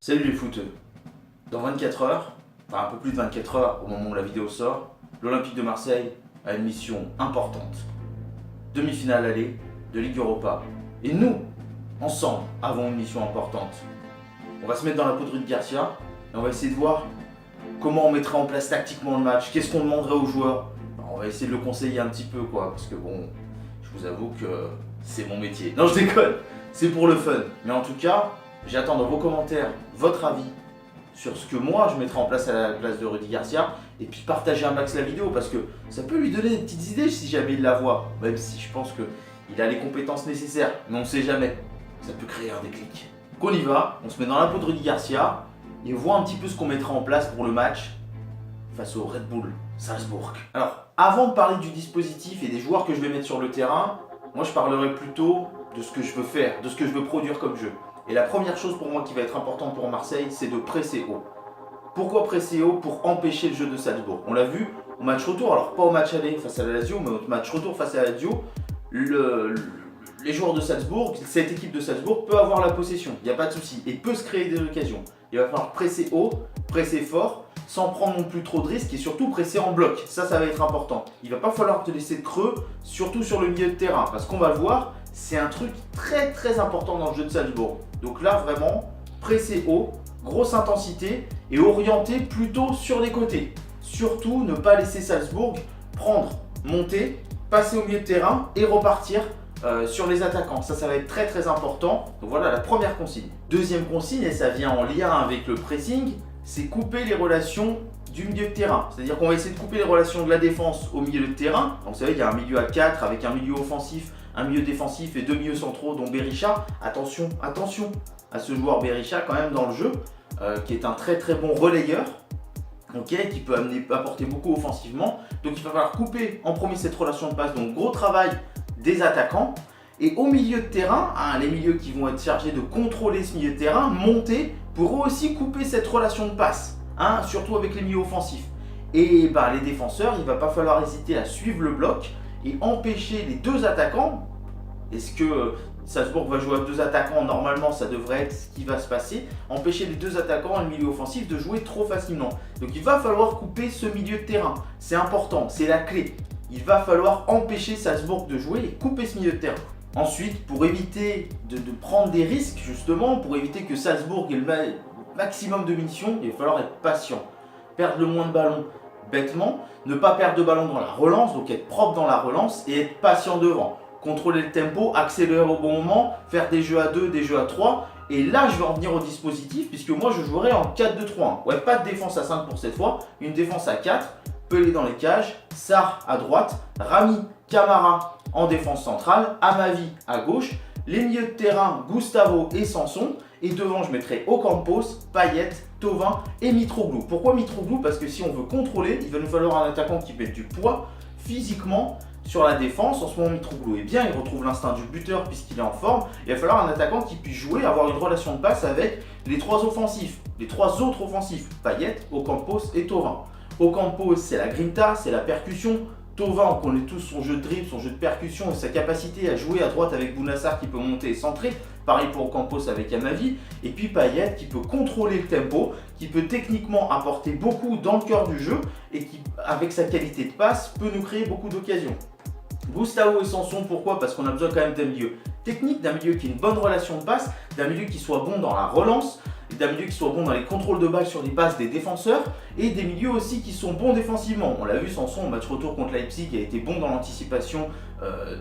Salut les footeux. Dans 24 heures, enfin un peu plus de 24 heures au moment où la vidéo sort, l'Olympique de Marseille a une mission importante. Demi-finale aller de Ligue Europa. Et nous, ensemble, avons une mission importante. On va se mettre dans la peau de Rudy Garcia et on va essayer de voir comment on mettrait en place tactiquement le match, qu'est-ce qu'on demanderait aux joueurs. On va essayer de le conseiller un petit peu quoi, parce que bon, je vous avoue que c'est mon métier. Non, je déconne, c'est pour le fun. Mais en tout cas, j'attends dans vos commentaires votre avis sur ce que moi je mettrai en place à la place de Rudy Garcia, et puis partagez un max la vidéo parce que ça peut lui donner des petites idées si jamais il la voit, même si je pense qu'il a les compétences nécessaires, mais on ne sait jamais, ça peut créer un déclic. Donc on y va, on se met dans la peau de Rudy Garcia et on voit un petit peu ce qu'on mettra en place pour le match face au Red Bull Salzbourg. Alors avant de parler du dispositif et des joueurs que je vais mettre sur le terrain, moi je parlerai plutôt de ce que je veux faire, de ce que je veux produire comme jeu. Et la première chose pour moi qui va être importante pour Marseille, c'est de presser haut. Pourquoi presser haut? Pour empêcher le jeu de Salzbourg. On l'a vu au match retour, alors pas au match aller face à la Lazio, mais au match retour face à la Lazio, les joueurs de Salzbourg, cette équipe de Salzbourg peut avoir la possession, il n'y a pas de souci, et peut se créer des occasions. Il va falloir presser haut, presser fort, sans prendre non plus trop de risques et surtout presser en bloc. Ça va être important. Il ne va pas falloir te laisser de creux, surtout sur le milieu de terrain, parce qu'on va le voir, c'est un truc très très important dans le jeu de Salzbourg. Donc là vraiment, presser haut, grosse intensité et orienter plutôt sur les côtés. Surtout ne pas laisser Salzbourg prendre, monter, passer au milieu de terrain et repartir sur les attaquants. Ça va être très très important. Donc voilà la première consigne. Deuxième consigne, et ça vient en lien avec le pressing, c'est couper les relations du milieu de terrain. C'est-à-dire qu'on va essayer de couper les relations de la défense au milieu de terrain. Donc vous savez, il y a un milieu à 4 avec un milieu offensif, un milieu défensif et deux milieux centraux dont Berisha. Attention, attention à ce joueur Berisha quand même dans le jeu, qui est un très très bon relayeur, okay, qui peut apporter beaucoup offensivement. Donc il va falloir couper en premier cette relation de passe, donc gros travail des attaquants. Et au milieu de terrain, les milieux qui vont être chargés de contrôler ce milieu de terrain, monter pour eux aussi couper cette relation de passe, surtout avec les milieux offensifs. Et les défenseurs, il ne va pas falloir hésiter à suivre le bloc et empêcher les deux attaquants. Est-ce que Salzbourg va jouer à deux attaquants? Normalement, ça devrait être ce qui va se passer. Empêcher les deux attaquants et le milieu offensif de jouer trop facilement. Donc il va falloir couper ce milieu de terrain. C'est important, c'est la clé. Il va falloir empêcher Salzbourg de jouer et couper ce milieu de terrain. Ensuite, pour éviter de prendre des risques, justement, pour éviter que Salzbourg ait le maximum de munitions, il va falloir être patient. Perdre le moins de ballons bêtement, ne pas perdre de ballon dans la relance, donc être propre dans la relance et être patient devant. Contrôler le tempo, accélérer au bon moment, faire des jeux à 2, des jeux à 3. Et là, je vais en venir au dispositif, puisque moi, je jouerai en 4-2-3-1. Ouais, pas de défense à 5 pour cette fois, une défense à 4. Pelé dans les cages, Sarr à droite, Rami, Camara en défense centrale, Amavi à gauche, les milieux de terrain, Gustavo et Sanson. Et devant, je mettrai Ocampos, Payet, Thauvin et Mitroglou. Pourquoi Mitroglou? Parce que si on veut contrôler, il va nous falloir un attaquant qui mette du poids physiquement sur la défense. En ce moment, Mitroglou est bien, il retrouve l'instinct du buteur puisqu'il est en forme. Il va falloir un attaquant qui puisse jouer, avoir une relation de passe avec les trois offensifs, les trois autres offensifs, Payet, Ocampos et Thauvin. Ocampos, c'est la grinta, c'est la percussion. Thauvin, on connaît tous son jeu de dribble, son jeu de percussion et sa capacité à jouer à droite avec Bounassar qui peut monter et centrer. Pareil pour Ocampos avec Amavi. Et puis Payet qui peut contrôler le tempo, qui peut techniquement apporter beaucoup dans le cœur du jeu et qui, avec sa qualité de passe, peut nous créer beaucoup d'occasions. Gustavo et Sanson, pourquoi? Parce qu'on a besoin quand même d'un milieu technique, d'un milieu qui ait une bonne relation de passe, d'un milieu qui soit bon dans la relance, d'un milieu qui soit bon dans les contrôles de balles sur les passes des défenseurs et des milieux aussi qui sont bons défensivement. On l'a vu, Sanson au match retour contre Leipzig a été bon dans l'anticipation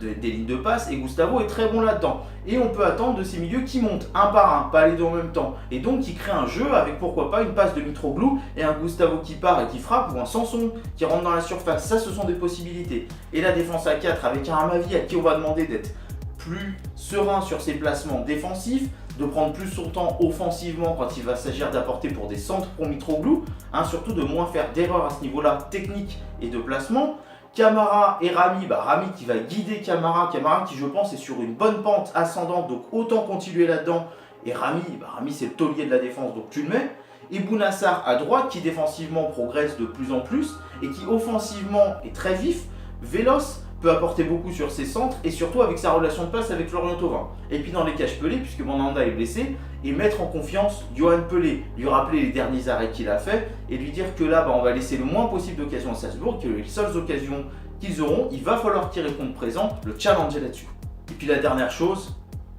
des lignes de passe et Gustavo est très bon là-dedans. Et on peut attendre de ces milieux qui montent un par un, pas les deux en même temps. Et donc qui créent un jeu avec pourquoi pas une passe de Mitroglou et un Gustavo qui part et qui frappe ou un Sanson qui rentre dans la surface. Ça, ce sont des possibilités. Et la défense à 4 avec un Amavi à qui on va demander d'être plus serein sur ses placements défensifs, de prendre plus son temps offensivement quand il va s'agir d'apporter pour des centres pour Mitroglou, surtout de moins faire d'erreurs à ce niveau-là technique et de placement. Camara et Rami, Rami qui va guider Camara qui je pense est sur une bonne pente ascendante, donc autant continuer là-dedans. Et Rami, Rami c'est le taulier de la défense, donc tu le mets. Et Bounassar à droite qui défensivement progresse de plus en plus et qui offensivement est très vif, véloce, peut apporter beaucoup sur ses centres et surtout avec sa relation de passe avec Florian Thauvin. Et puis dans les cages Pelé, puisque Mandanda est blessé, et mettre en confiance Yoann Pelé, lui rappeler les derniers arrêts qu'il a fait et lui dire que là on va laisser le moins possible d'occasions à Salzbourg, que les seules occasions qu'ils auront, il va falloir tirer compte présent, le challenger là-dessus. Et puis la dernière chose,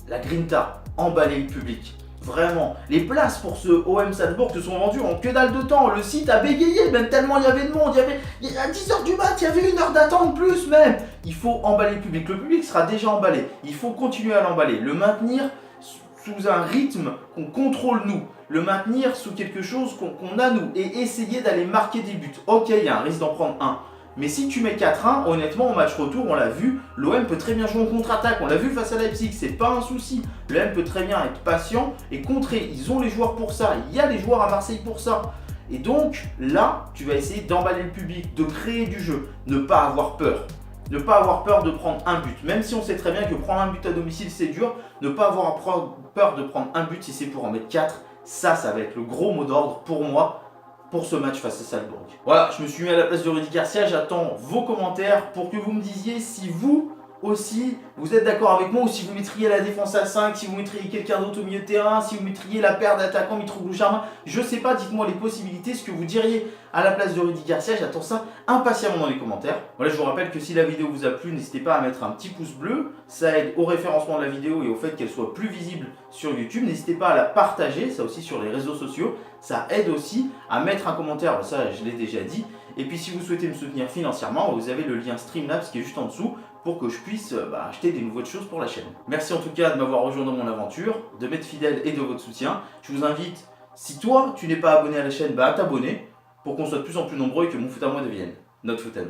la grinta, emballer le public. Vraiment, les places pour ce OM Salzbourg se sont vendues en que dalle de temps. Le site a bégayé, même tellement il y avait de monde. À 10h du mat, il y avait 1 heure d'attente plus même. Il faut emballer le public. Le public sera déjà emballé. Il faut continuer à l'emballer. Le maintenir sous un rythme qu'on contrôle nous. Le maintenir sous quelque chose qu'on a nous. Et essayer d'aller marquer des buts. Ok, il y a un risque d'en prendre un. Mais si tu mets 4-1, honnêtement, au match retour, on l'a vu, l'OM peut très bien jouer en contre-attaque. On l'a vu face à Leipzig, c'est pas un souci. L'OM peut très bien être patient et contrer. Ils ont les joueurs pour ça. Il y a les joueurs à Marseille pour ça. Et donc, là, tu vas essayer d'emballer le public, de créer du jeu, ne pas avoir peur. Ne pas avoir peur de prendre un but. Même si on sait très bien que prendre un but à domicile, c'est dur, ne pas avoir peur de prendre un but si c'est pour en mettre 4. Ça va être le gros mot d'ordre pour moi. Pour ce match face à Salzbourg. Voilà, je me suis mis à la place de Rudy Garcia, j'attends vos commentaires pour que vous me disiez si vous aussi, vous êtes d'accord avec moi ou si vous mettriez la défense à 5, si vous mettriez quelqu'un d'autre au milieu de terrain, si vous mettriez la paire d'attaquants Mitroglou Charmin, je sais pas, dites-moi les possibilités, ce que vous diriez à la place de Rudy Garcia, j'attends ça impatiemment dans les commentaires. Voilà, je vous rappelle que si la vidéo vous a plu, n'hésitez pas à mettre un petit pouce bleu, ça aide au référencement de la vidéo et au fait qu'elle soit plus visible sur YouTube. N'hésitez pas à la partager, ça aussi sur les réseaux sociaux, ça aide aussi à mettre un commentaire, ça je l'ai déjà dit. Et puis si vous souhaitez me soutenir financièrement, vous avez le lien Streamlabs qui est juste en dessous pour que je puisse acheter des nouvelles choses pour la chaîne. Merci en tout cas de m'avoir rejoint dans mon aventure, de m'être fidèle et de votre soutien. Je vous invite, si toi tu n'es pas abonné à la chaîne, à t'abonner pour qu'on soit de plus en plus nombreux et que mon foot à moi devienne notre foot à nous.